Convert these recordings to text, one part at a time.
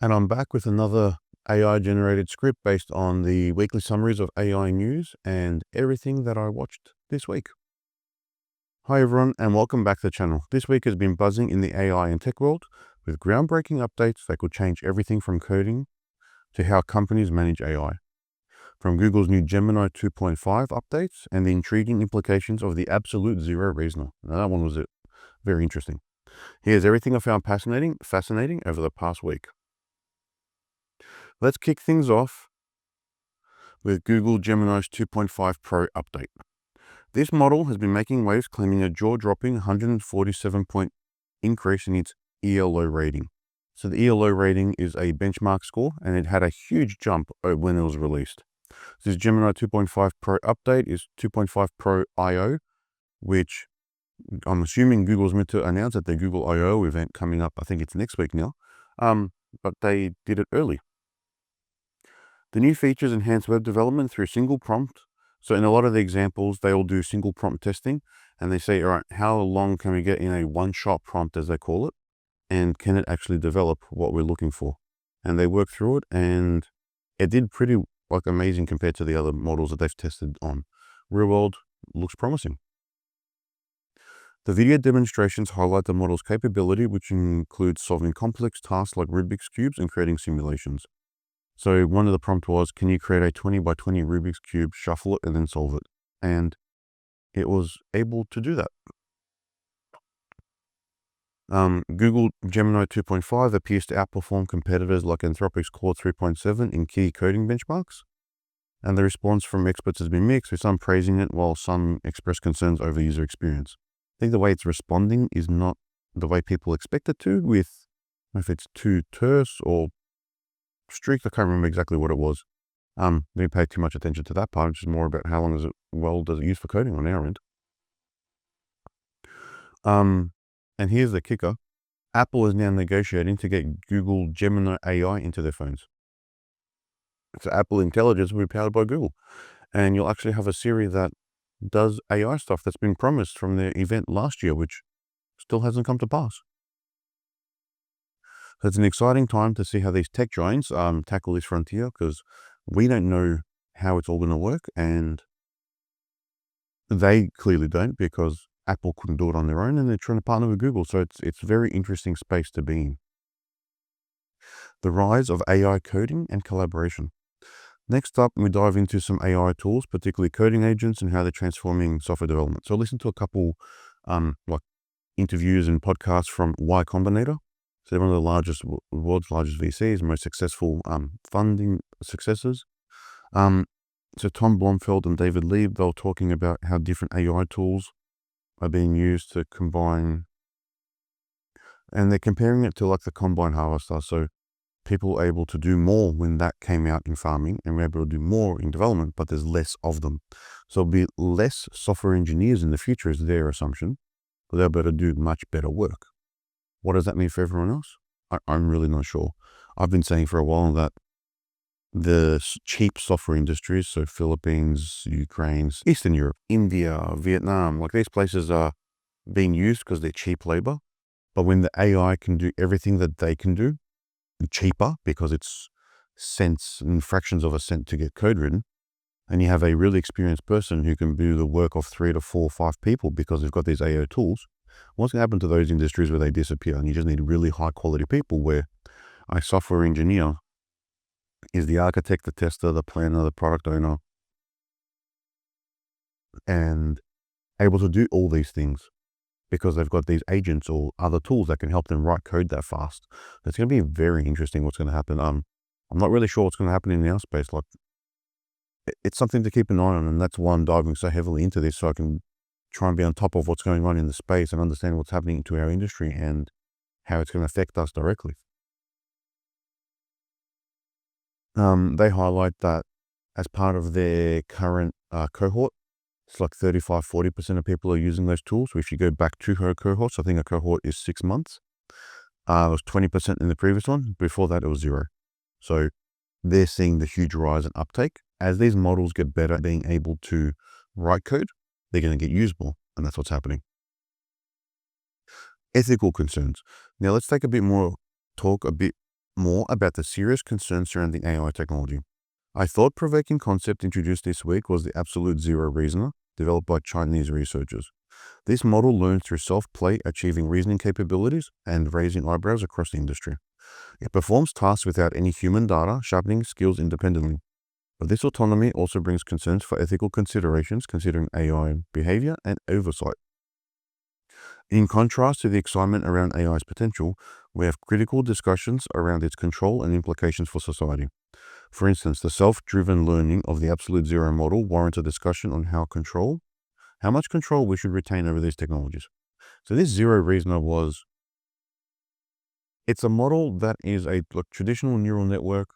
And I'm back with another AI generated script based on the weekly summaries of AI news and everything that I watched this week. Hi everyone and welcome back to the channel. This week has been buzzing in the AI and tech world with groundbreaking updates that could change everything from coding to how companies manage AI. From Google's new Gemini 2.5 updates and the intriguing implications of the absolute zero reasoner. Now that one was very interesting. Here's everything I found fascinating over the past week. Let's kick things off with Google Gemini's 2.5 Pro update. This model has been making waves, claiming a jaw-dropping 147-point increase in its ELO rating. So the ELO rating is a benchmark score, and it had a huge jump when it was released. This Gemini 2.5 Pro update is 2.5 Pro I/O, which I'm assuming Google's meant to announce at their Google I/O event coming up. I think it's next week now, but they did it early. The new features enhance web development through single prompt. So in a lot of the examples, they all do single prompt testing, and they say, all right, how long can we get in a one-shot prompt, as they call it, and can it actually develop what we're looking for? And they work through it, and it did pretty amazing compared to the other models that they've tested on. Real world looks promising. The video demonstrations highlight the model's capability, which includes solving complex tasks like Rubik's Cubes and creating simulations. So one of the prompts was, can you create a 20 by 20 Rubik's Cube, shuffle it, and then solve it? And it was able to do that. Google Gemini 2.5 appears to outperform competitors like Anthropic's Claude 3.7 in key coding benchmarks. And the response from experts has been mixed, with some praising it while some express concerns over user experience. I think the way it's responding is not the way people expect it to, with if it's too terse or strict. I can't remember exactly what it was. Didn't pay too much attention to that part. It's just more about how long does it use for coding on our end. And here's the kicker. Apple is now negotiating to get Google Gemini AI into their phones. So Apple Intelligence will be powered by Google. And you'll actually have a Siri that does AI stuff that's been promised from their event last year, which still hasn't come to pass. So it's an exciting time to see how these tech giants tackle this frontier, because we don't know how it's all going to work, and they clearly don't, because Apple couldn't do it on their own, and they're trying to partner with Google. So it's a very interesting space to be in. The rise of AI coding and collaboration. Next up, we dive into some AI tools, particularly coding agents, and how they're transforming software development. So listen to a couple interviews and podcasts from Y Combinator. So they're one of the world's largest VCs, most successful funding successors. So Tom Blomfeld and David Lieb, they were talking about how different AI tools are being used to combine, and they're comparing it to like the combine harvester. So people are able to do more when that came out in farming, and we're able to do more in development, but there's less of them. So there'll be less software engineers in the future is their assumption, but they'll be able to do much better work. What does that mean for everyone else? I'm really not sure. I've been saying for a while that the cheap software industries, so Philippines, Ukraine, Eastern Europe, India, Vietnam, like these places are being used because they're cheap labor. But when the AI can do everything that they can do cheaper, because it's cents and fractions of a cent to get code written, and you have a really experienced person who can do the work of 3 to 4, 5 people because they've got these AI tools, what's going to happen to those industries where they disappear? And you just need really high quality people, where a software engineer is the architect, the tester, the planner, the product owner, and able to do all these things because they've got these agents or other tools that can help them write code that fast. It's going to be very interesting what's going to happen. I'm not really sure what's going to happen in our space. Like, it's something to keep an eye on, and that's why I'm diving so heavily into this, so I can try and be on top of what's going on in the space and understand what's happening to our industry and how it's going to affect us directly. They highlight that as part of their current cohort, it's like 35-40% of people are using those tools. So if you go back to her cohorts, I think a cohort is 6 months. It was 20% in the previous one. Before that, it was 0. So they're seeing the huge rise in uptake. As these models get better at being able to write code, they're going to get used more, and that's what's happening. Ethical concerns. Now let's take talk a bit more about the serious concerns surrounding AI technology. A thought-provoking concept introduced this week was the absolute zero reasoner, developed by Chinese researchers. This model learns through self-play, achieving reasoning capabilities and raising eyebrows across the industry. It performs tasks without any human data, sharpening skills independently. But this autonomy also brings concerns for ethical considerations considering AI behavior and oversight. In contrast to the excitement around AI's potential, we have critical discussions around its control and implications for society. For instance, the self-driven learning of the absolute zero model warrants a discussion on how much control we should retain over these technologies. So this zero reasoner it's a model that is a traditional neural network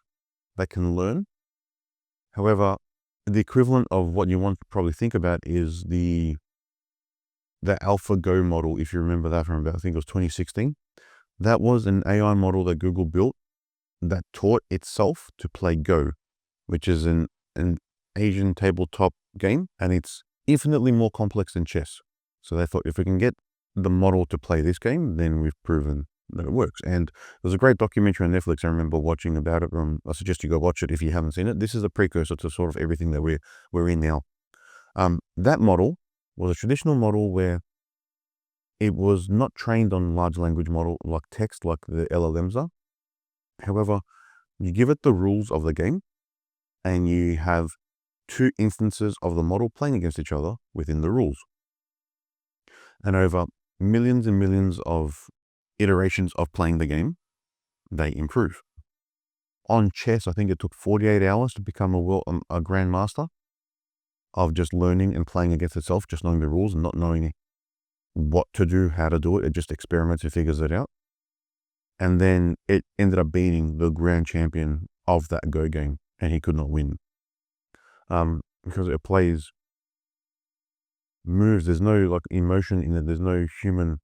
that can learn. However, the equivalent of what you want to probably think about is the AlphaGo model, if you remember that from about, I think it was 2016. That was an AI model that Google built that taught itself to play Go, which is an Asian tabletop game, and it's infinitely more complex than chess. So they thought, if we can get the model to play this game, then we've proven that it works. And there's a great documentary on Netflix I remember watching about it. I suggest you go watch it if you haven't seen it. This is a precursor to sort of everything that we're in now. That model was a traditional model where it was not trained on large language model like text, like the LLMs are. However, you give it the rules of the game, and you have two instances of the model playing against each other within the rules. And over millions and millions of iterations of playing the game, they improve. On chess, I think it took 48 hours to become a grandmaster of just learning and playing against itself, just knowing the rules and not knowing what to do, how to do it. It just experiments and figures it out. And then it ended up beating the grand champion of that Go game, and he could not win. Because it plays moves. There's no emotion in it. There's no human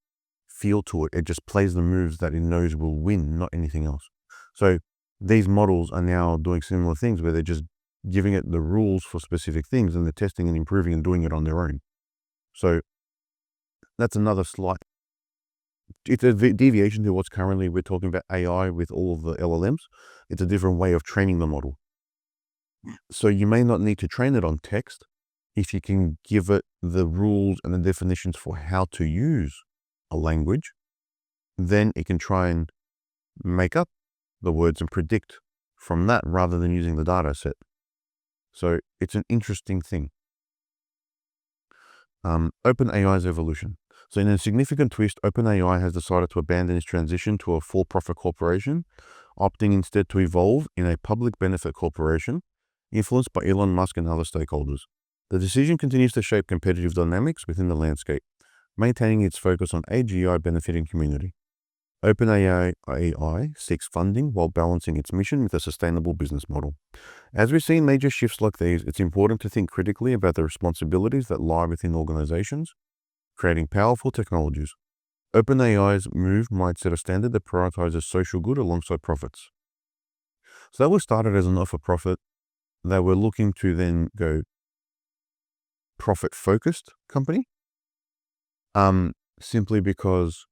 feel to it. It just plays the moves that it knows will win, not anything else. So these models are now doing similar things where they're just giving it the rules for specific things, and they're testing and improving and doing it on their own. So that's another slight, it's a deviation to what's currently we're talking about AI with all of the LLMs. It's a different way of training the model. So you may not need to train it on text if you can give it the rules and the definitions for how to use a language. Then it can try and make up the words and predict from that rather than using the data set. So it's an interesting thing. OpenAI's evolution. So in a significant twist, OpenAI has decided to abandon its transition to a for-profit corporation, opting instead to evolve in a public benefit corporation, influenced by Elon Musk and other stakeholders. The decision continues to shape competitive dynamics within the landscape, maintaining its focus on AGI benefiting community. OpenAI seeks funding while balancing its mission with a sustainable business model. As we see major shifts like these, it's important to think critically about the responsibilities that lie within organizations, creating powerful technologies. OpenAI's move might set a standard that prioritizes social good alongside profits. So that was started as a not-for-profit that we're looking to then go profit-focused company, simply because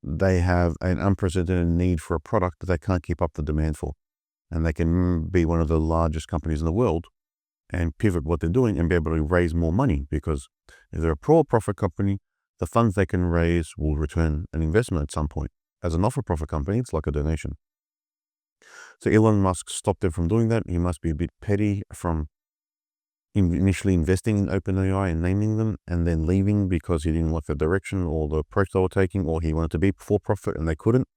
they have an unprecedented need for a product that they can't keep up the demand for. And they can be one of the largest companies in the world and pivot what they're doing and be able to raise more money, because if they're a for-profit company, the funds they can raise will return an investment at some point. As a not-for-profit company, it's like a donation. So Elon Musk stopped them from doing that. He must be a bit petty from initially investing in OpenAI and naming them and then leaving because he didn't like the direction or the approach they were taking, or he wanted to be for-profit and they couldn't,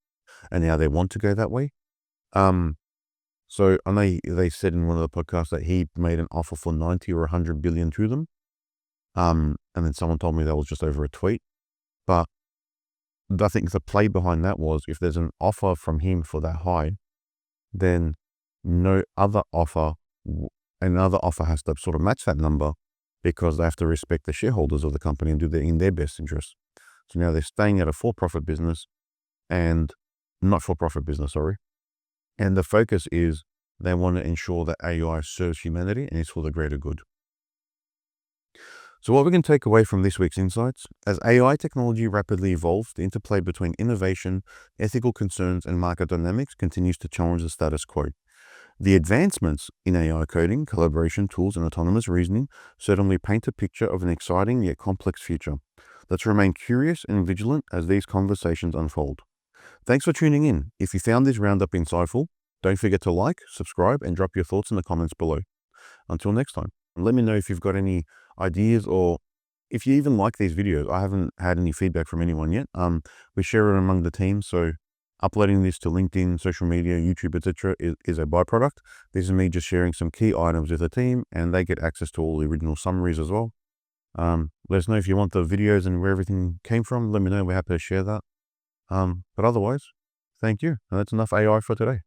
and now they want to go that way. So I know they said in one of the podcasts that he made an offer for 90 or 100 billion to them. And then someone told me that was just over a tweet. But I think the play behind that was, if there's an offer from him for that high, then another offer has to sort of match that number, because they have to respect the shareholders of the company and do that in their best interest. So now they're staying at a for-profit business and and the focus is they want to ensure that AI serves humanity and is for the greater good. So what we can take away from this week's insights, as AI technology rapidly evolves, the interplay between innovation, ethical concerns, and market dynamics continues to challenge the status quo. The advancements in AI coding, collaboration tools, and autonomous reasoning certainly paint a picture of an exciting yet complex future. Let's remain curious and vigilant as these conversations unfold. Thanks for tuning in. If you found this roundup insightful, don't forget to like, subscribe, and drop your thoughts in the comments below. Until next time, let me know if you've got any ideas or if you even like these videos. I haven't had any feedback from anyone yet. We share it among the team, so uploading this to LinkedIn, social media, YouTube, etc. is a byproduct. This is me just sharing some key items with the team, and they get access to all the original summaries as well. Let us know if you want the videos and where everything came from. Let me know. We're happy to share that. But otherwise, thank you. And that's enough AI for today.